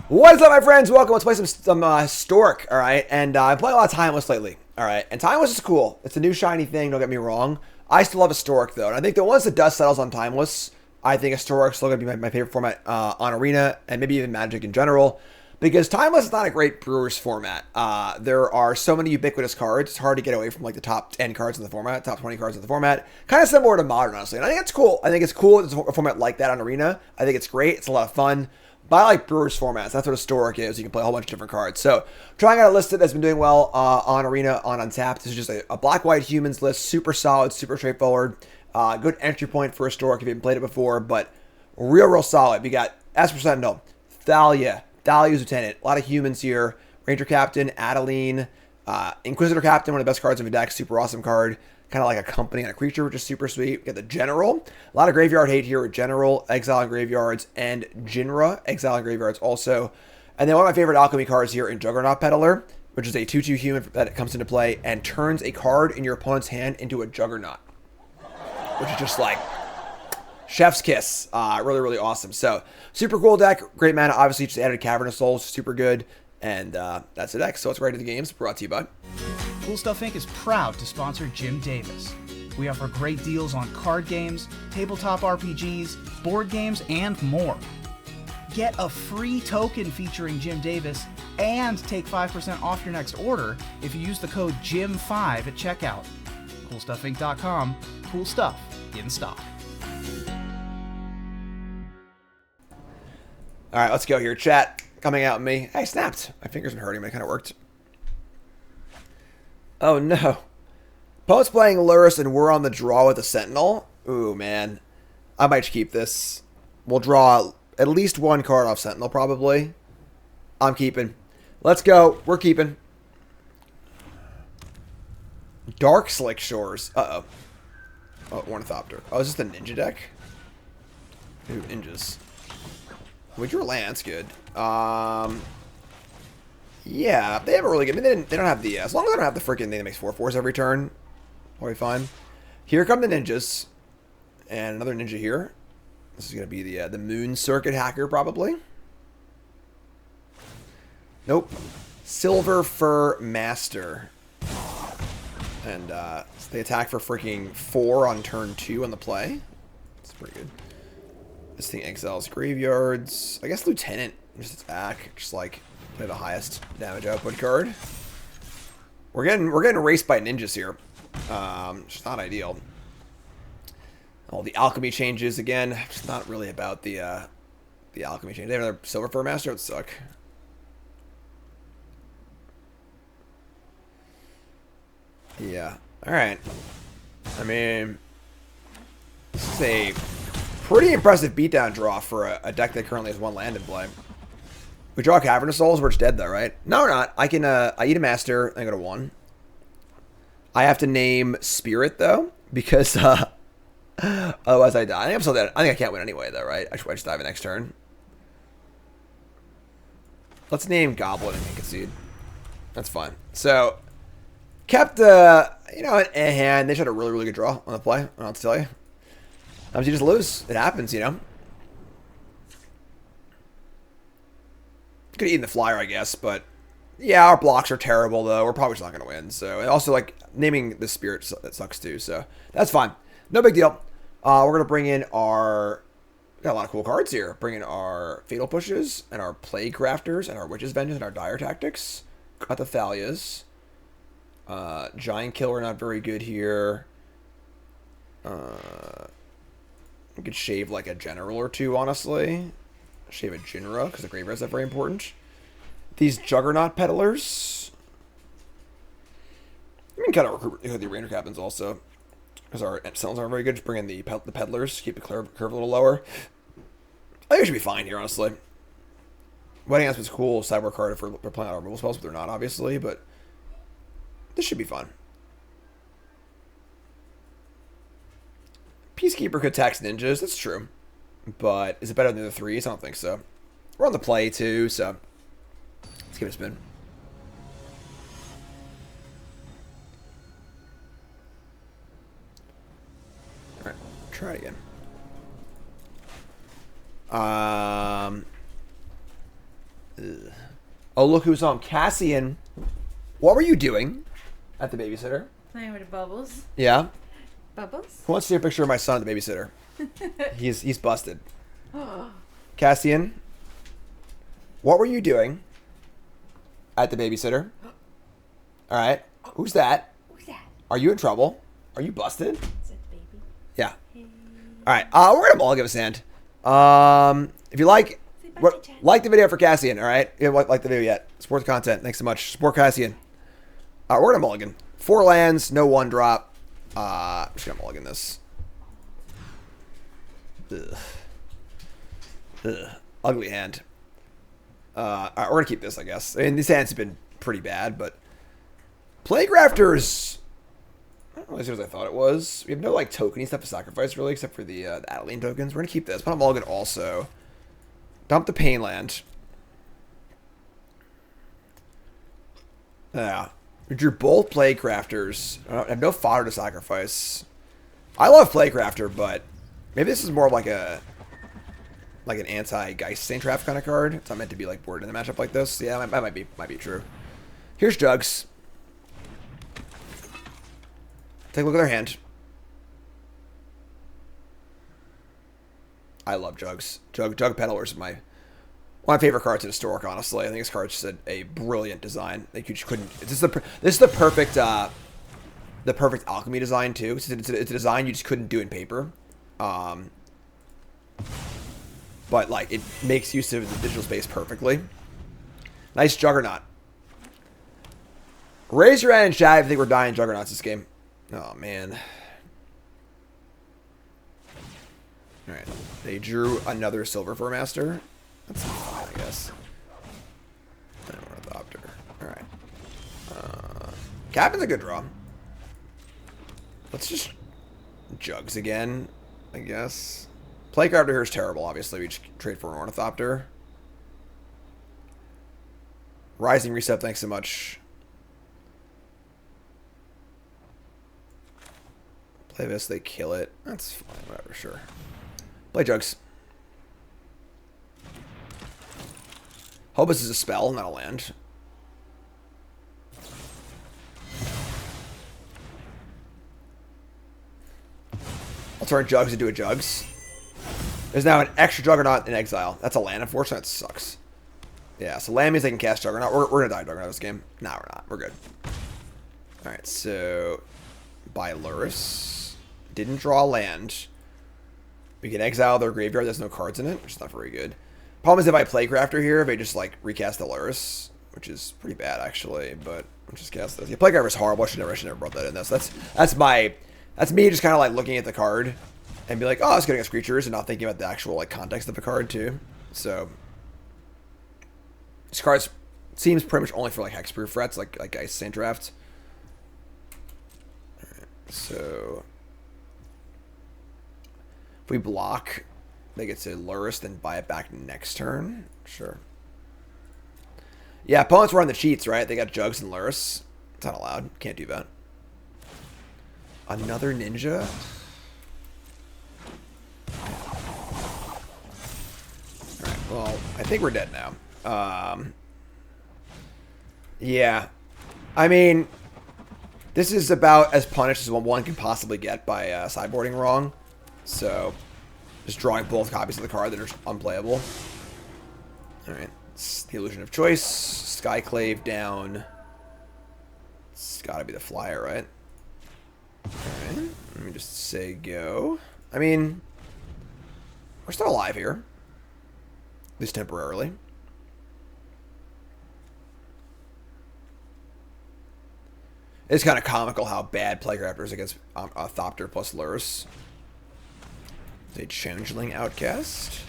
What's up, my friends? Welcome. Let's play some Historic, all right? And I'm playing a lot of Timeless lately, all right? And Timeless is cool. It's a new shiny thing, don't get me wrong. I still love Historic, though. And I think that once the dust settles on Timeless, I think Historic's still going to be my favorite format on Arena and maybe even Magic in general. Because Timeless is not a great Brewers format. There are so many ubiquitous cards. It's hard to get away from like the top 10 cards in the format, top 20 cards in the format. Kind of similar to Modern, honestly. And I think it's cool. I think it's cool that there's a format like that on Arena. I think it's great. It's a lot of fun. But I like Brewers formats. That's what Historic is. You can play a whole bunch of different cards. So, trying out a list that's been doing well on Arena, on Untapped. This is just a black-white humans list. Super solid, super straightforward. Good entry point for Historic if you haven't played it before. But real solid. We got Esper Sentinel, Thalia, Thalia's Lieutenant. A lot of humans here. Ranger Captain, Adeline, Inquisitor Captain, one of the best cards in the deck. Super awesome card. Kind of like a company and a creature, which is super sweet. We got the General. A lot of graveyard hate here with General, Exile and Graveyards, and Jinra, Exile and Graveyards also. And then one of my favorite alchemy cards here in Juggernaut Peddler, which is a 2/2 human that comes into play and turns a card in your opponent's hand into a Juggernaut. Which is just like chef's kiss. Really awesome. So, super cool deck. Great mana. Obviously, just added Cavernous Souls. Super good. And that's the deck. So, let's get right to the games. Brought to you by Cool Stuff Inc. is proud to sponsor Jim Davis. We offer great deals on card games, tabletop RPGs, board games, and more. Get a free token featuring Jim Davis and take 5% off your next order if you use the code JIM5 at checkout. CoolStuffInc.com. Cool stuff in stock. All right, let's go here. Chat coming out at me. Hey, snapped. My finger's been hurting, but it kind of worked. Oh, no. Opponent's playing Lurrus, and we're on the draw with the Sentinel. Ooh, man. I might keep this. We'll draw at least one card off Sentinel, probably. I'm keeping. Let's go. We're keeping. Dark Slick Shores. Uh-oh. Oh, Ornithopter. Oh, is this the Ninja deck? Ooh, ninjas. We drew a land. That's good. Yeah, they haven't really good. I mean, they don't have the. As long as they don't have the freaking thing that makes 4/4s every turn, probably fine. Here come the ninjas, and another ninja here. This is gonna be the Moon Circuit Hacker probably. Nope. Silver Fur Master, and they attack for freaking 4 on turn 2 on the play. That's pretty good. This thing exiles graveyards. I guess Lieutenant just attack, just like. Play the highest damage output card. We're getting raced by ninjas here. It's not ideal. All the alchemy changes again. It's not really about the alchemy change. They have another Silver Fur Master. It would suck. Yeah. All right. I mean, this is a pretty impressive beatdown draw for a deck that currently has 1 land in play. We draw Cavernous Souls, we're just dead though, right? No, we're not. I can, I eat a master, I go to 1. I have to name Spirit though, because, otherwise I die. I think I'm still dead. I think I can't win anyway though, right? I just die the next turn. Let's name Goblin and concede. That's fine. So, kept, you know, in hand. They just had a really good draw on the play, I don't know what to tell you. Sometimes you just lose. It happens, you know? Could have eaten the flyer, I guess, but yeah, our blocks are terrible, though. We're probably just not going to win. So, and also, like, naming the Spirit, that sucks, too. So, that's fine. No big deal. We're going to bring in our... Got a lot of cool cards here. Bring in our Fatal Pushes, and our Plague Crafters, and our Witch's Vengeance, and our Dire Tactics. Got the Thalias. Giant Killer, not very good here. We could shave, like, a General or 2, honestly. Shave a Jinra, because the graveyards are very important. These Juggernaut Peddlers. I mean, kind of recruit the Ranger Captains also. Because our Sentinels aren't very good. Just bring in the Peddlers. Keep the curve a little lower. I think we should be fine here, honestly. Wedding Announcement is cool. Cyborg card if we're playing out our removal spells, but they're not, obviously. But this should be fun. Peacekeeper could tax ninjas. That's true. But is it better than the 3s? I don't think so. We're on the play, too, so let's give it a spin. All right, try it again. Oh, look who's home. Cassian. What were you doing at the babysitter? Playing with the bubbles. Yeah? Bubbles? Who wants to see a picture of my son at the babysitter? He's busted. Cassian, what were you doing at the babysitter? All right. Who's that? Who's that? Are you in trouble? Are you busted? Is that the baby? Yeah. Hey. All right. We're gonna all give us a hand. If you like the video for Cassian, all right? You haven't liked the video yet. Support the content. Thanks so much. Support Cassian. We're gonna mulligan. 4 lands, no 1-drop. I'm just gonna mulligan this. Ugh. Ugly hand. All right, we're gonna keep this, I guess. I mean, these hands have been pretty bad, but Playgrafters, I don't know as good as I thought it was. We have no like tokeny stuff to sacrifice really, except for the Adeline tokens. We're gonna keep this. Put on mulligan also. Dump the Pain land. Yeah, we drew both Playcrafters. I have no fodder to sacrifice. I love Playcrafter, but maybe this is more of like an anti-Geist Saint Trap kind of card. It's not meant to be like boarded in a matchup like this. Yeah, that might be true. Here's Jugs. Take a look at their hand. I love Jugs. Jug Peddlers is one of my favorite cards in Historic, honestly. I think this card's just a brilliant design. Like you just couldn't. This is the perfect alchemy design too. It's a design you just couldn't do in paper. But like it makes use of the digital space perfectly. Nice Juggernaut. Raise your hand in chat if you think we're dying Juggernauts this game. Oh man. Alright. They drew another Silver Fur Master. That's fine, I guess. Adopter. Alright. Captain's a good draw. Let's just Jugs again, I guess. Playcraft here is terrible, obviously. We just trade for an Ornithopter. Rising Reset, thanks so much. Play this, they kill it. That's fine, whatever, sure. Play Jugs. Hope this is a spell, not a land. I'll turn Jugs into a Jugs. There's now an extra Juggernaut in exile. That's a land, unfortunately. That sucks. Yeah, so land means they can cast Juggernaut. We're going to die Juggernaut this game. No, we're not. We're good. Alright, so... By Luris. Didn't draw a land. We can exile their graveyard. There's no cards in it, which is not very good. Problem is if I play Crafter here, if I just like recast the Luris, which is pretty bad actually, but I'll just cast this. Yeah, play Crafter is horrible. I should never brought that in this. That's me just kind of like looking at the card and be like, oh, it's getting us creatures, and not thinking about the actual like context of the card too. So this card seems pretty much only for like hexproof threats, like Geist Saint Draft. Alright, so if we block, they get to Luris, then buy it back next turn. Sure. Yeah, opponents run the cheats, right? They got Jugs and Luris. It's not allowed. Can't do that. Another ninja? Alright, well, I think we're dead now. Yeah. I mean, this is about as punished as one can possibly get by sideboarding wrong. So, just drawing both copies of the card that are unplayable. Alright, it's the Illusion of Choice. Skyclave down. It's gotta be the flyer, right? Alright, let me just say go. I mean, we're still alive here. At least temporarily. It's kind of comical how bad Playcrafters against Thopter plus Luris. A Changeling Outcast.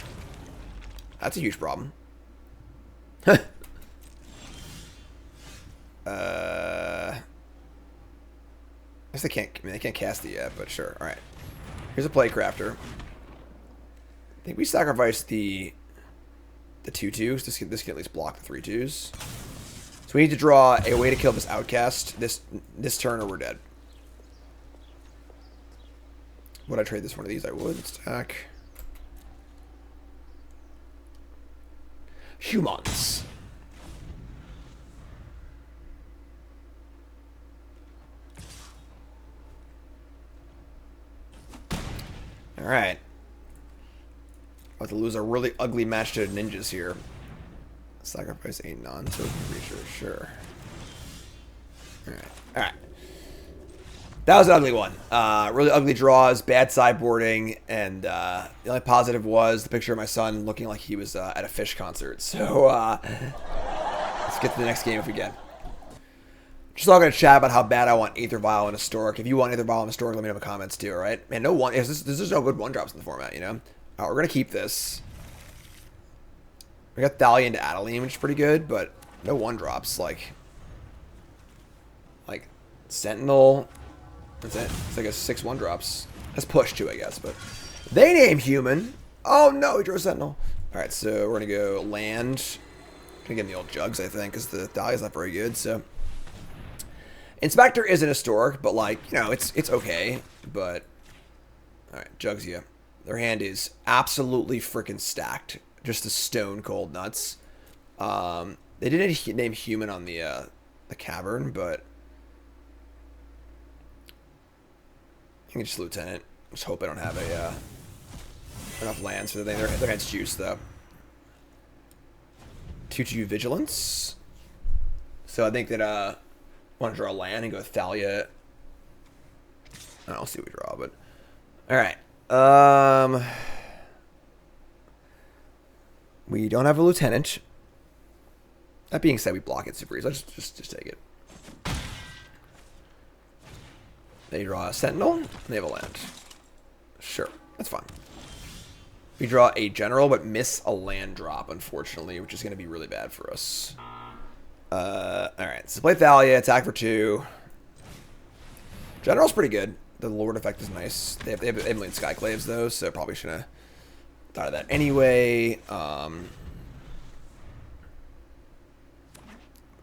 That's a huge problem. I guess they can't. I mean, they can't cast it yet, but sure. All right. Here's a Playcrafter. I think we sacrifice the 2/2s. This can at least block the 3/2s. So we need to draw a way to kill this Outcast this turn, or we're dead. Would I trade this one of these? I would. Stack. Humans. Alright. About to lose a really ugly match to ninjas here. Sacrifice a non-token creature, sure. Alright. That was an ugly one. Really ugly draws, bad sideboarding, and the only positive was the picture of my son looking like he was at a Fish concert. So, let's get to the next game if we can. Just all going to chat about how bad I want Aether Vial and Historic. If you want Aether Vial and Historic, let me know in the comments too, alright? Man, no one. There's just no good one-drops in the format, you know? Alright, we're going to keep this. We got Thalia into Adeline, which is pretty good, but no one-drops. Like Sentinel. That's it. It's like a 6 1-drops. That's push too, I guess, but they name human. Oh no, he drew a Sentinel. Alright, so we're going to go land. Gonna get in the old Jugs, I think, because the Thalia's not very good, so. Inspector isn't Historic, but like, you know, it's okay. But alright, Jugs, yeah. Their hand is absolutely freaking stacked. Just a stone cold nuts. They didn't name human on the cavern, but I think just Lieutenant. Just hope I don't have enough lands for the thing. Their hand's juice though. 2/2 Vigilance. So I think that I want to draw a land and go with Thalia. I'll see what we draw, but alright. We don't have a Lieutenant. That being said, we block it super easy. Let's just take it. They draw a Sentinel, and they have a land. Sure, that's fine. We draw a General, but miss a land drop, unfortunately, which is going to be really bad for us. Alright, so play Thalia, attack for 2. General's pretty good. The Lord effect is nice. They have million Skyclaves, though, so probably shouldn't have thought of that anyway.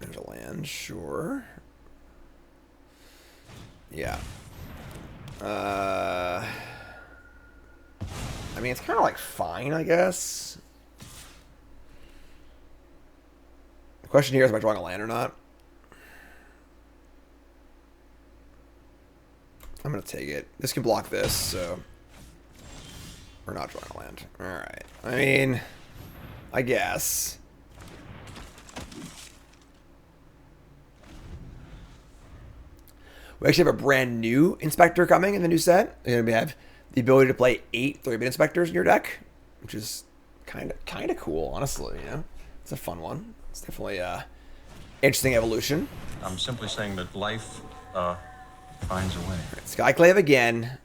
There's a land, sure. Yeah. I mean, it's kind of like fine, I guess. The question here is, am I drawing a land or not? I'm going to take it. This can block this, so we're not drawing a land. Alright. I mean, I guess. We actually have a brand new Inspector coming in the new set. And we have the ability to play 8 3-bit Inspectors in your deck, which is kind of cool, honestly. You know, it's a fun one. It's definitely interesting evolution. I'm simply saying that life finds a way. Right, Skyclave again.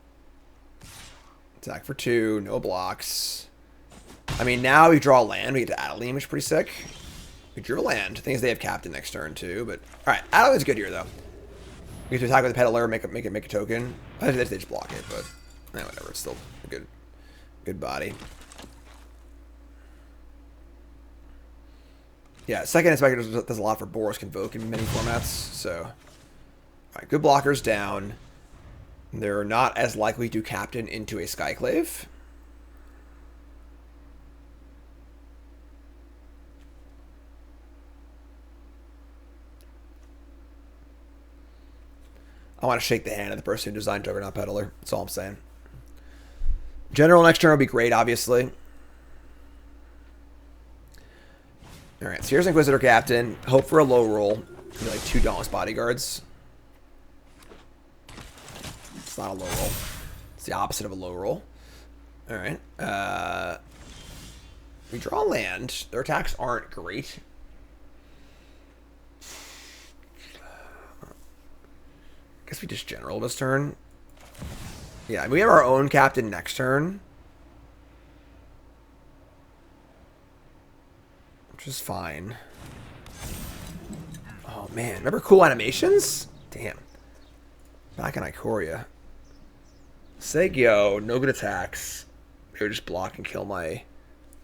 Attack for 2, no blocks. I mean, now we draw a land. We get to Adeline, which is pretty sick. We drew a land. The thing is, they have Captain next turn too. But all right, Adeline's good here though. We get to attack with the Peddler, make a token. I think they just block it, but whatever. It's still a good body. Yeah, second Inspector does a lot for Boros Convoke in many formats. So, all right, good blockers down. They're not as likely to captain into a Skyclave. I want to shake the hand of the person who designed Juggernaut Peddler. That's all I'm saying. General next turn will be great, obviously. Alright, so here's Inquisitor Captain. Hope for a low roll. Maybe like 2 Dauntless Bodyguards. It's not a low roll. It's the opposite of a low roll. Alright. We draw land. Their attacks aren't great. Guess we just general this turn. Yeah, we have our own captain next turn. Which is fine. Oh man, remember cool animations? Damn. Back in Ikoria. Segyo, no good attacks. They would just block and kill my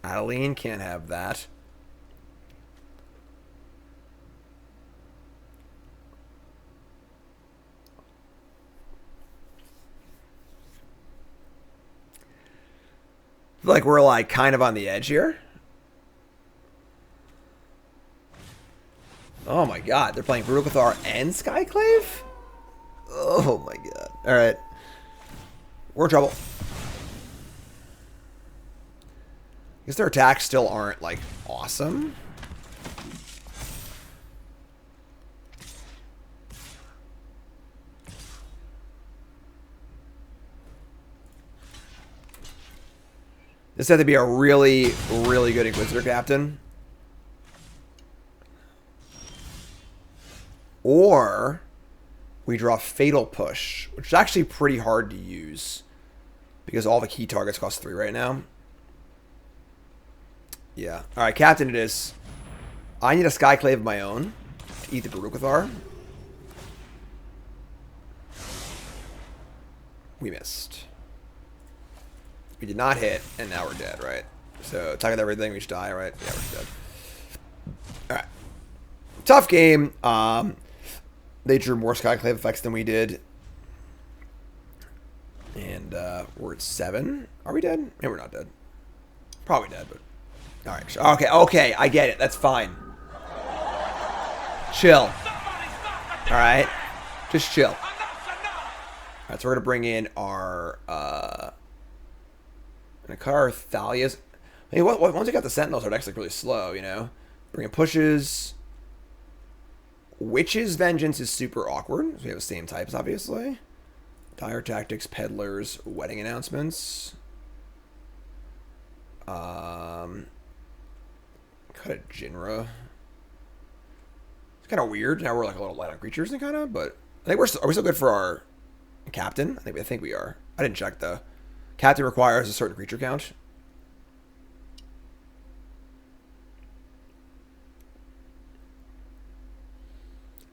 Adeline. Can't have that. I feel like we're like kind of on the edge here. Oh my god, they're playing Brutal Cathar and Skyclave? Oh my god. Alright. We're in trouble. guess their attacks still aren't, like, awesome. This had to be a really, really good Inquisitor captain. Or we draw Fatal Push, which is actually pretty hard to use because all the key targets cost 3 right now. Yeah. All right, captain it is. I need a Skyclave of my own to eat the Barukathar. We missed. We did not hit, and now we're dead, right? So, attack with everything, we should die, right? Yeah, we're dead. Alright. Tough game. They drew more Skyclave effects than we did. And, we're at 7. Are we dead? No, we're not dead. Probably dead, but... Alright, okay, I get it. That's fine. Chill. Alright? Just chill. Alright, so we're gonna bring in our, and a car Thalia's. I mean, once we got the Sentinels, our deck's like really slow, you know? Bringing pushes. Witch's Vengeance is super awkward. So we have the same types, obviously. Dire Tactics, Peddlers, Wedding Announcements. Cut a Jinra. It's kind of weird. Now we're like a little light on creatures and kind of, but I think are we still good for our captain? I think we are. I didn't check though. Captain requires a certain creature count.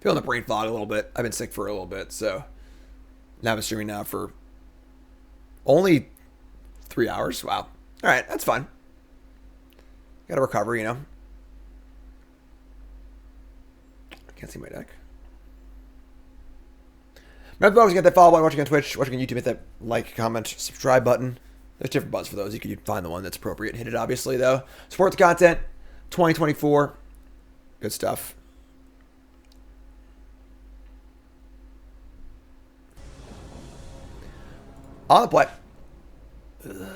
Feeling the brain fog a little bit. I've been sick for a little bit, so now I'm streaming now for only 3 hours. Wow. All right, that's fine. Got to recover, you know. I can't see my deck. Remember, folks, get that follow button, watching on Twitch, watching on YouTube, hit that like, comment, subscribe button. There's different buttons for those. You can find the one that's appropriate and hit it, obviously, though. Support the content. 2024. Good stuff. On the play. You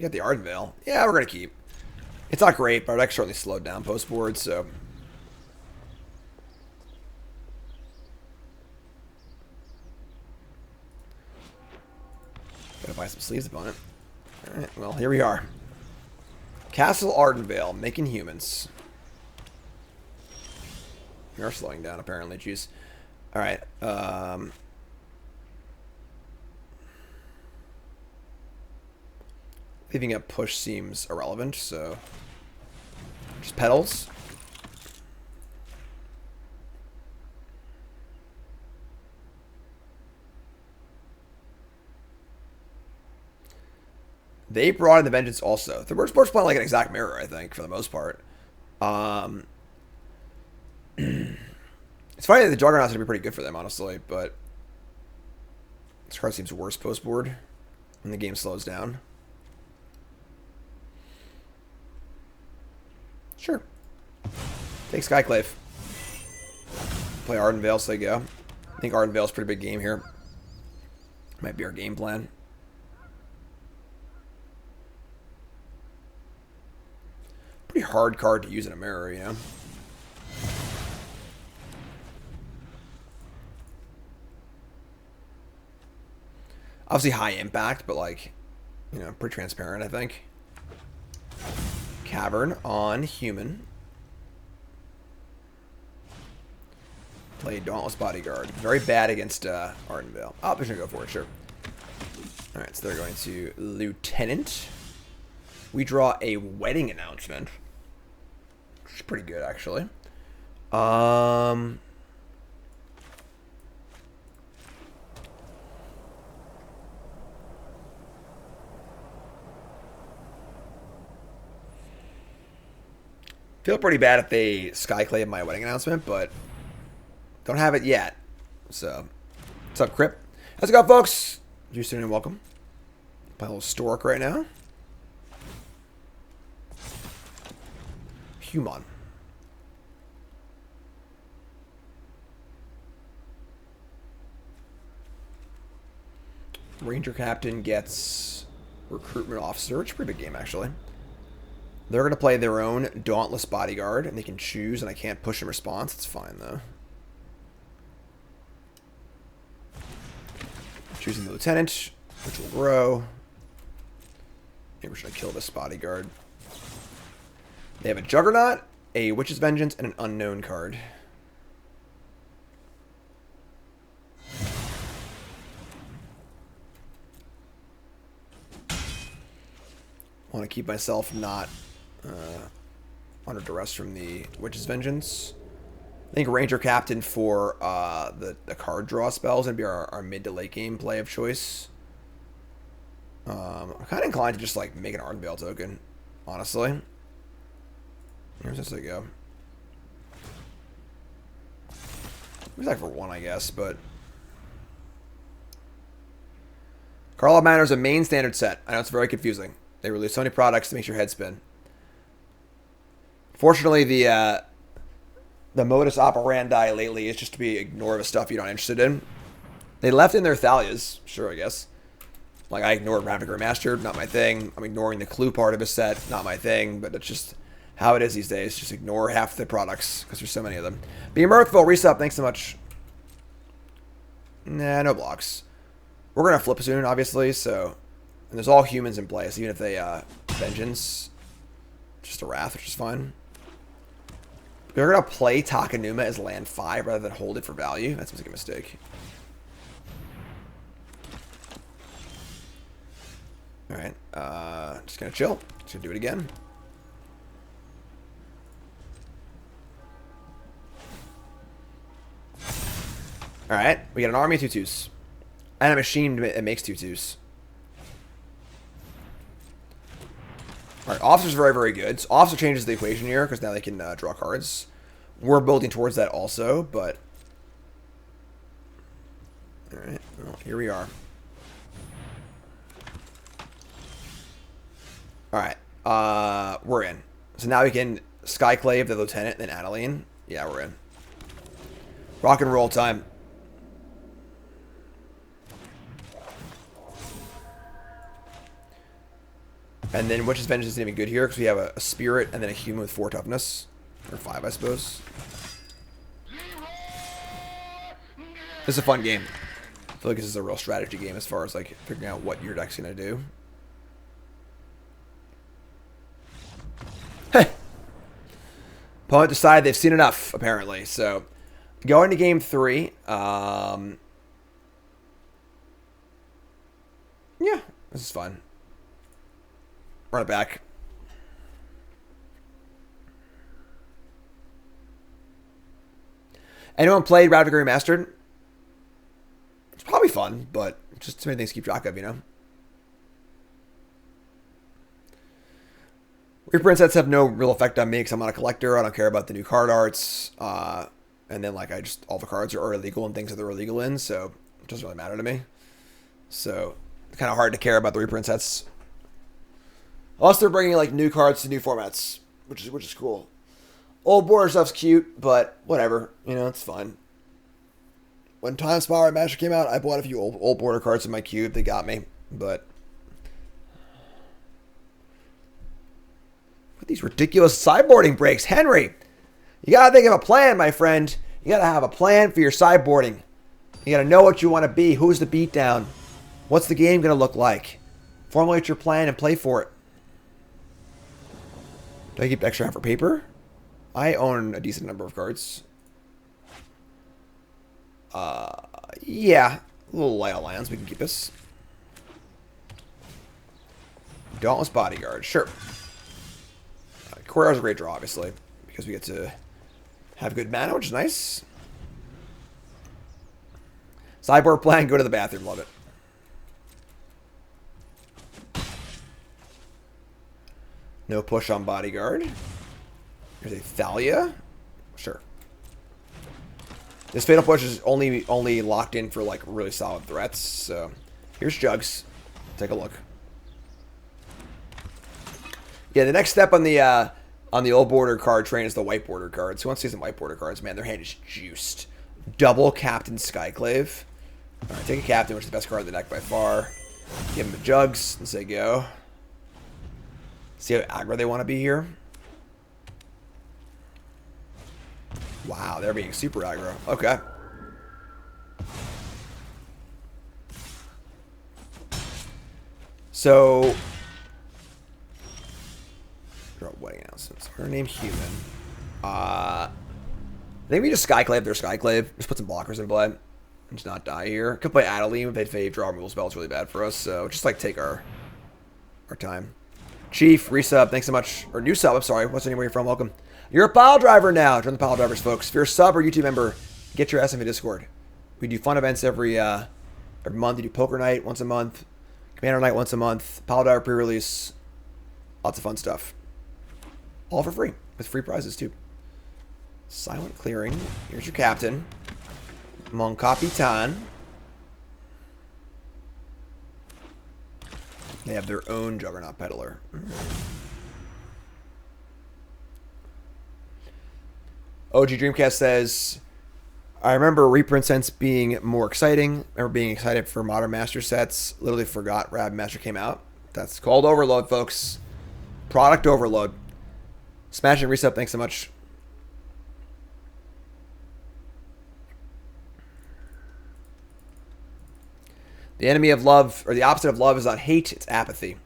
got the Ardenvale. Yeah, we're going to keep. It's not great, but our deck's certainly slowed down post-board, so... Gotta buy some sleeves upon it. Alright, well, here we are. Castle Ardenvale, making humans. We are slowing down, apparently. Jeez. Alright, leaving a push seems irrelevant, so... Just petals. They brought in the Vengeance also. We're supposed to play like an exact mirror, I think, for the most part. It's funny that the Juggernaut's going to be pretty good for them, honestly, but... This card seems worse post-board when the game slows down. Sure. Take Skyclave. Play Ardenvale, so they go. I think Ardenvale's a pretty big game here. Might be our game plan. Pretty hard card to use in a mirror, you know? Obviously high impact, but like, you know, pretty transparent, I think. Cavern on human. Play Dauntless Bodyguard. Very bad against Ardenvale. Oh, they're going to go for it, sure. Alright, so they're going to Lieutenant. We draw a Wedding Announcement. Which is pretty good, actually. Feel pretty bad if they Skyclave my Wedding Announcement, but don't have it yet. So, what's up, Crip? How's it going, folks? You soon and welcome. Play a little Stork right now. Human. Ranger Captain gets Recruitment Officer. It's a pretty big game, actually. They're going to play their own Dauntless Bodyguard, and they can choose, and I can't push in response. It's fine, though. Choosing the Lieutenant, which will grow. Maybe we're going to kill this Bodyguard. They have a Juggernaut, a Witch's Vengeance, and an Unknown card. I want to keep myself not under duress from the Witch's Vengeance. I think Ranger Captain for the card draw spells and be our mid to late game play of choice. I'm kind of inclined to just like make an Ardenvale token, honestly. Where's this they go? It's like for one, I guess, but Carlisle Manor is a main standard set. I know it's very confusing. They release so many products to make your head spin. Fortunately, the modus operandi lately is just to be ignore the stuff you're not interested in. They left in their Thalias, sure, I guess. Like, I ignored Ravnica Remastered, not my thing. I'm ignoring the Clue part of a set, not my thing. But it's just how it is these days. Just ignore half the products, because there's so many of them. Be Mirthful, resub, thanks so much. Nah, no blocks. We're going to flip soon, obviously, so... And there's all humans in play, so even if they, Vengeance, just a Wrath, which is fine. They're going to play Takanuma as land 5 rather than hold it for value. That seems like a mistake. Alright, just going to chill. Just going to do it again. Alright, we got an army of 2/2s. And a machine that makes 2/2s. Alright, Officer's very, very good. So Officer changes the equation here, because now they can draw cards. We're building towards that also, but... Alright, well, here we are. Alright, we're in. So now we can Skyclave the Lieutenant, then Adeline. Yeah, we're in. Rock and roll time. And then Witch's Vengeance isn't even good here because we have a Spirit and then a Human with 4 toughness. Or 5, I suppose. This is a fun game. I feel like this is a real strategy game as far as like figuring out what your deck's going to do. Hey! Opponent decided they've seen enough, apparently. So, going to game 3. Yeah, this is fun. Run it back. Anyone played Ravnica Remastered? It's probably fun, but just too many things to keep track of, you know? Reprint sets have no real effect on me because I'm not a collector. I don't care about the new card arts. And then, like, all the cards are illegal and things that they're illegal in, so it doesn't really matter to me. So, it's kind of hard to care about the reprint sets. Unless they're bringing, like, new cards to new formats, which is cool. Old border stuff's cute, but whatever. You know, it's fun. When Time Spiral Magic came out, I bought a few old border cards in my cube. They got me, but... What these ridiculous sideboarding breaks? Henry, you gotta think of a plan, my friend. You gotta have a plan for your sideboarding. You gotta know what you want to be. Who's the beatdown? What's the game gonna look like? Formulate your plan and play for it. Do I keep extra half for paper? I own a decent number of cards. Yeah. A little light on lands. We can keep this. Dauntless Bodyguard. Sure. Courtyard's a great draw, obviously. Because we get to have good mana, which is nice. Sideboard plan. Go to the bathroom. Love it. No push on Bodyguard. Here's a Thalia. Sure. This Fatal Push is only locked in for like really solid threats. So here's Jugs. Take a look. Yeah, the next step on the old border card train is the white border cards. Who wants to see some white border cards? Man, their hand is juiced. Double Captain Skyclave. All right, take a Captain, which is the best card in the deck by far. Give him the Jugs and say go. See how aggro they want to be here. Wow, they're being super aggro. Okay. So, draw wedding announcements. Her name Human. I think we just Skyclave their Skyclave. Just put some blockers in play. And just not die here. Could play Adeline, but they'd draw removal spell. It's really bad for us. So just like take our time. Chief, resub, thanks so much. Or new sub, I'm sorry. What's the name where you're from? Welcome. You're a pile driver now. Join the pile drivers, folks. If you're a sub or YouTube member, get your ass in the Discord. We do fun events every month. We do poker night once a month. Commander night once a month. Pile driver pre-release. Lots of fun stuff. All for free. With free prizes, too. Silent clearing. Here's your captain. Mon Capitan. They have their own Juggernaut Peddler. OG Dreamcast says, I remember Reprint Sense being more exciting. I remember being excited for Modern Master sets. Literally forgot Rab Master came out. That's called overload, folks. Product overload. Smash and reset, thanks so much. The enemy of love, or the opposite of love, is not hate, it's apathy.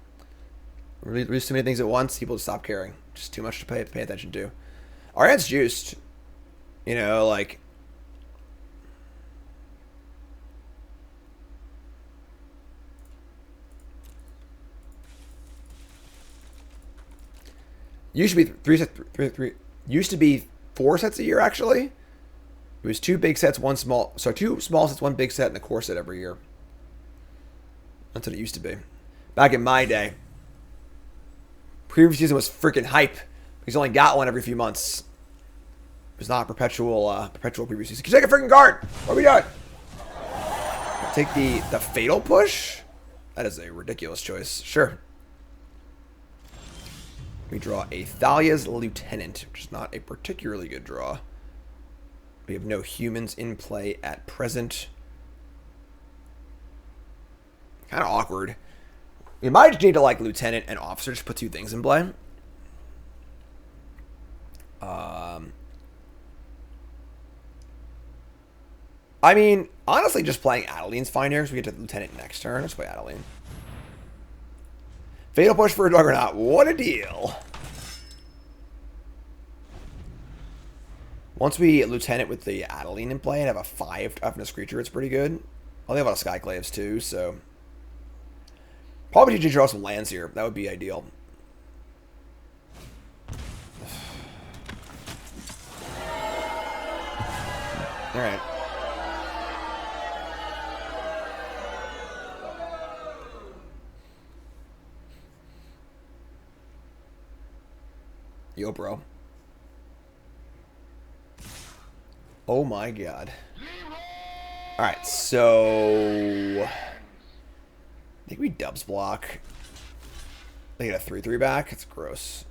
We lose too many things at once, people just stop caring. Just too much to pay attention to. Our hand's juiced. You know, like... Used to be used to be 4 sets a year, actually. It was 2 big sets, 1 small... So 2 small sets, 1 big set, and a core set every year. That's what it used to be. Back in my day. Previous season was freaking hype. Because only got one every few months. It was not perpetual previous season. Can you take a freaking card? What are we doing? Take the Fatal Push? That is a ridiculous choice. Sure. We draw a Thalia's Lieutenant, which is not a particularly good draw. We have no humans in play at present. Kind of awkward. We might just need to like Lieutenant and Officer, just put 2 things in play. I mean, honestly, just playing Adeline's fine here, so we get to Lieutenant next turn. Let's play Adeline. Fatal Push for a Juggernaut. What a deal. Once we Lieutenant with the Adeline in play and have a 5 toughness creature, it's pretty good. I'll have a lot of Skyclaves too, so... Probably need to draw some lands here. That would be ideal. Alright. Yo, bro. Oh my god. Alright, so... I think we dubs block. They get a 3/3 back. It's gross.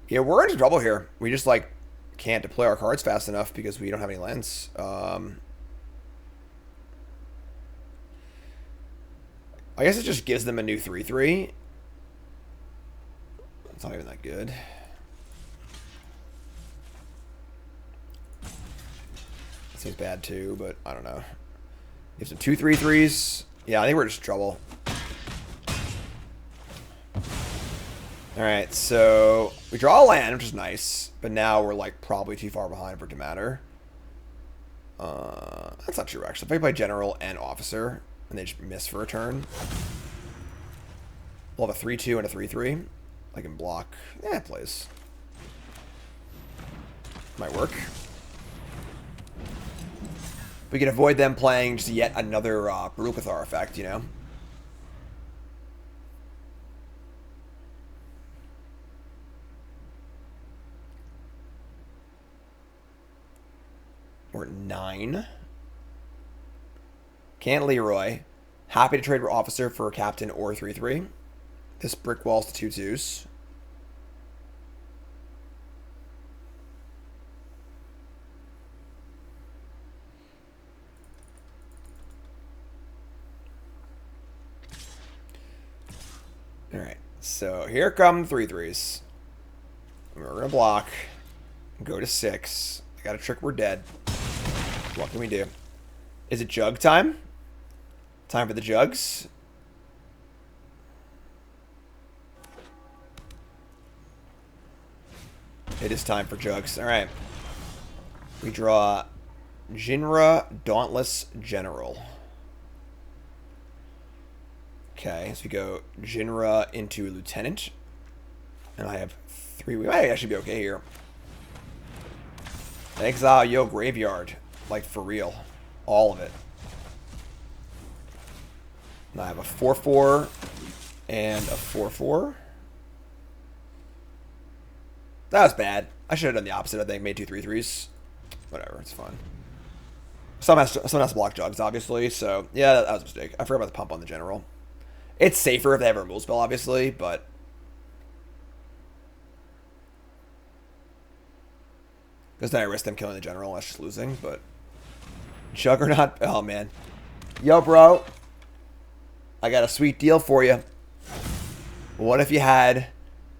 Yeah, we're into trouble here. We just, like, can't deploy our cards fast enough because we don't have any lands. I guess it just gives them a new 3/3. It's not even that good. Seems bad too, but I don't know. You have some 2/3/3s. Yeah, I think we're just in trouble. Alright, so we draw a land, which is nice, but now we're like probably too far behind for it to matter. That's not true actually. If I play General and Officer and they just miss for a turn, we'll have a 3/2 and a 3/3. I can block. Yeah, it plays. Might work. We can avoid them playing just yet another Brutal Cathar effect, you know? We're at 9. Can't Leroy. Happy to trade Officer for a Captain or 3/3. This brick walls to 2/2s. Alright, so here come 3/3s. We're going to block. Go to 6. I got a trick, we're dead. What can we do? Is it jug time? Time for the jugs. It is time for jugs. Alright. We draw Jinra Dauntless General. Okay, so we go Jinra into Lieutenant. And I have 3. We might actually be okay here. Exile Yo Graveyard. Like, for real. All of it. And I have a 4/4 and a 4/4. That was bad. I should have done the opposite, I think. Made 2 3/3s. Whatever, it's fine. Someone has to block jugs, obviously. So, yeah, that was a mistake. I forgot about the pump on the general. It's safer if they have a removal spell, obviously, but... Because then I risk them killing the general. That's just losing, but... Juggernaut... Oh, man. Yo, bro. I got a sweet deal for you. What if you had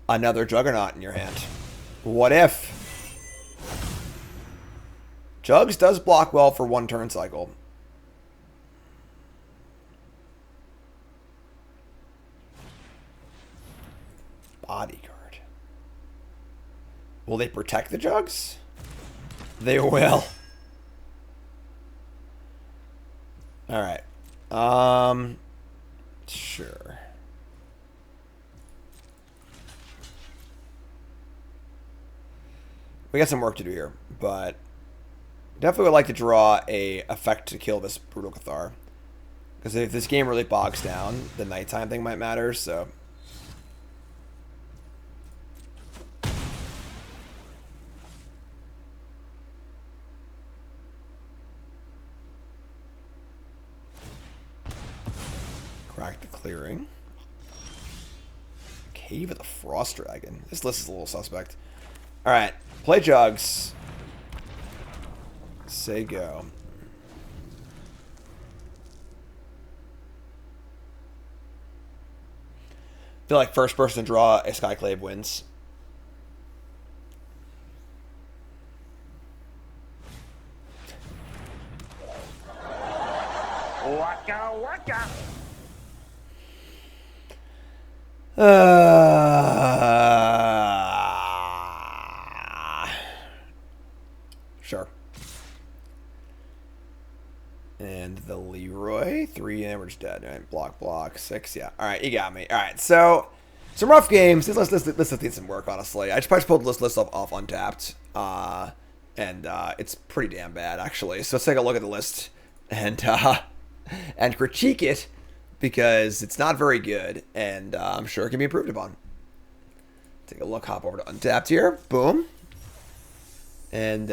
another Juggernaut in your hand? What if? Jugs does block well for 1 turn cycle. Bodyguard. Will they protect the jugs? They will. Alright. Sure. We got some work to do here, but definitely would like to draw a effect to kill this Brutal Cathar. Because if this game really bogs down, the nighttime thing might matter, so... Crack the Clearing. Cave of the Frost Dragon. This list is a little suspect. Alright, play jugs. Say go. I feel like first person to draw a Skyclave wins. Waka waka. Sure. And the Leroy, 3, and we're just dead. All right, block, 6, yeah. All right, you got me. All right, so some rough games. Let's need some work, honestly. I just pulled this list off Untapped, and it's pretty damn bad, actually. So let's take a look at the list and critique it, because it's not very good, and I'm sure it can be improved upon. Take a look, hop over to Untapped here. Boom. And,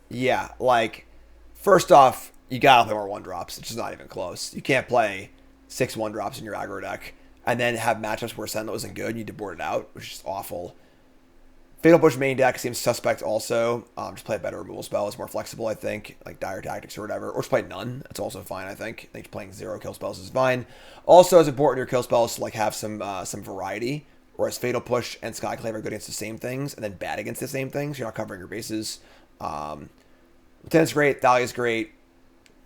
yeah, like, first off, you gotta play more 1-drops. It's just not even close. You can't play 6 1-drops in your aggro deck and then have matchups where Sentinel isn't good and you need to board it out, which is awful. Fatal Push main deck seems suspect also. Just play a better removal spell. It's more flexible, I think, like Dire Tactics or whatever. Or just play none. That's also fine, I think. I think playing 0 kill spells is fine. Also, it's important your kill spells to like have some variety. Whereas Fatal Push and Skyclave are good against the same things, and then bad against the same things. You're not covering your bases. Lieutenant's great. Thalia's great.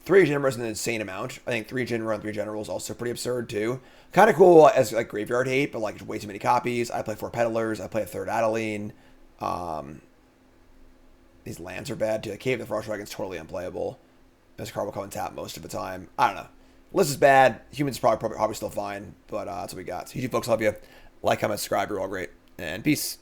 3 Jinra is an insane amount. I think 3 Jinra and 3 General is also pretty absurd, too. Kind of cool as like Graveyard Hate, but like way too many copies. I play 4 Peddlers. I play a 3rd Adeline. These lands are bad, too. The Cave of the Frost Dragon is totally unplayable. This card will come and tap most of the time. I don't know. List is bad. Humans probably still fine, but that's what we got. So, YouTube folks, love you. Like, comment, subscribe. You're all great. And peace.